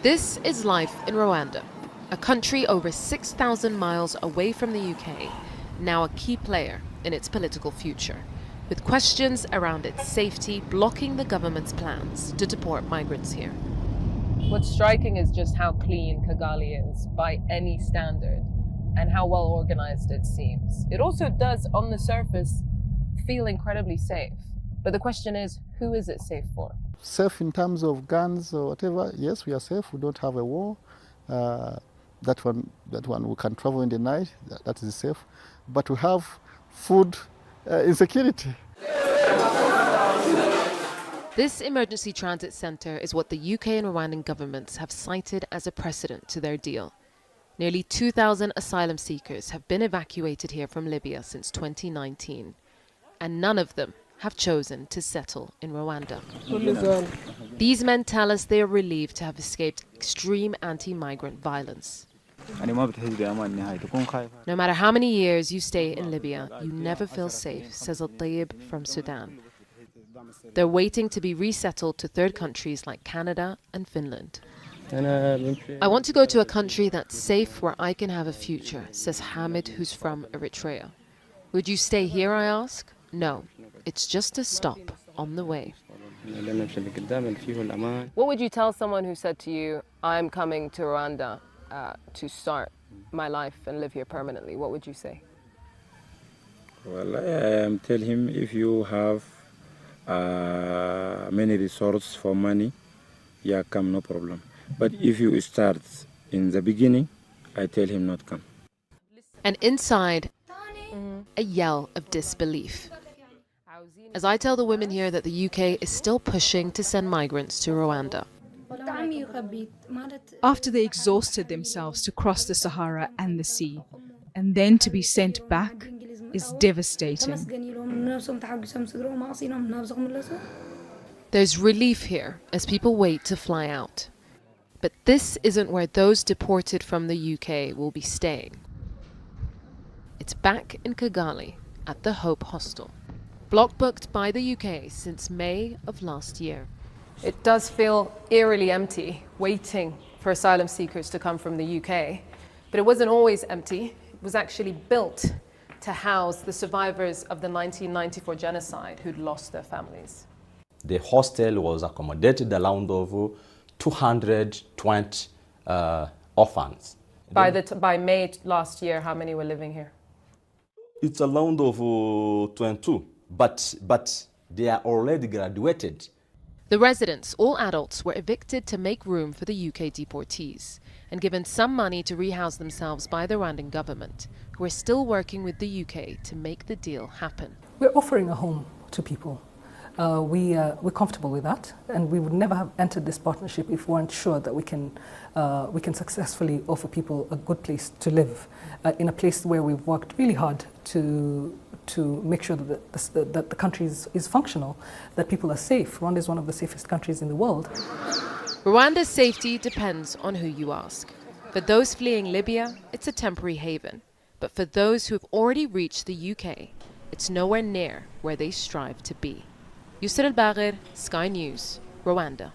This is life in Rwanda, a country over 6,000 miles away from the UK, now a key player in its political future, with questions around its safety blocking the government's plans to deport migrants here. What's striking is just how clean Kigali is by any standard and how well organized it seems. It also does, on the surface, feel incredibly safe. But the question is, who is it safe for? Safe in terms of guns or whatever, yes, we are safe. We don't have a war. That one we can travel in the night, that is safe. But we have food insecurity. This emergency transit centre is what the UK and Rwandan governments have cited as a precedent to their deal. Nearly 2,000 asylum seekers have been evacuated here from Libya since 2019, and none of them have chosen to settle in Rwanda. These men tell us they are relieved to have escaped extreme anti-migrant violence. No matter how many years you stay in Libya, you never feel safe, says Al-Tayyib from Sudan. They're waiting to be resettled to third countries like Canada and Finland. I want to go to a country that's safe where I can have a future, says Hamid, who's from Eritrea. Would you stay here, I ask? No, it's just a stop on the way. What would you tell someone who said to you, I'm coming to Rwanda to start my life and live here permanently? What would you say? Well, I tell him if you have many resources for money, yeah, come, no problem. But if you start in the beginning, I tell him not come. And inside, a yell of disbelief, as I tell the women here that the UK is still pushing to send migrants to Rwanda. After they exhausted themselves to cross the Sahara and the sea, and then to be sent back is devastating. There's relief here as people wait to fly out. But this isn't where those deported from the UK will be staying. It's back in Kigali at the Hope Hostel, block booked by the UK since May of last year. It does feel eerily empty, waiting for asylum seekers to come from the UK. But it wasn't always empty. It was actually built to house the survivors of the 1994 genocide who'd lost their families. The hostel was accommodated around of 220 orphans. By May last year, how many were living here? It's around of 22, but they are already graduated. The residents, all adults, were evicted to make room for the UK deportees and given some money to rehouse themselves by the Rwandan government, who are still working with the UK to make the deal happen. We're offering a home to people. We're comfortable with that, and we would never have entered this partnership if we weren't sure that we can successfully offer people a good place to live, in a place where we've worked really hard to make sure that the country is functional, that people are safe. Rwanda is one of the safest countries in the world. Rwanda's safety depends on who you ask. For those fleeing Libya, it's a temporary haven. But for those who have already reached the UK, it's nowhere near where they strive to be. Yusra al-Bagher, Sky News, Rwanda.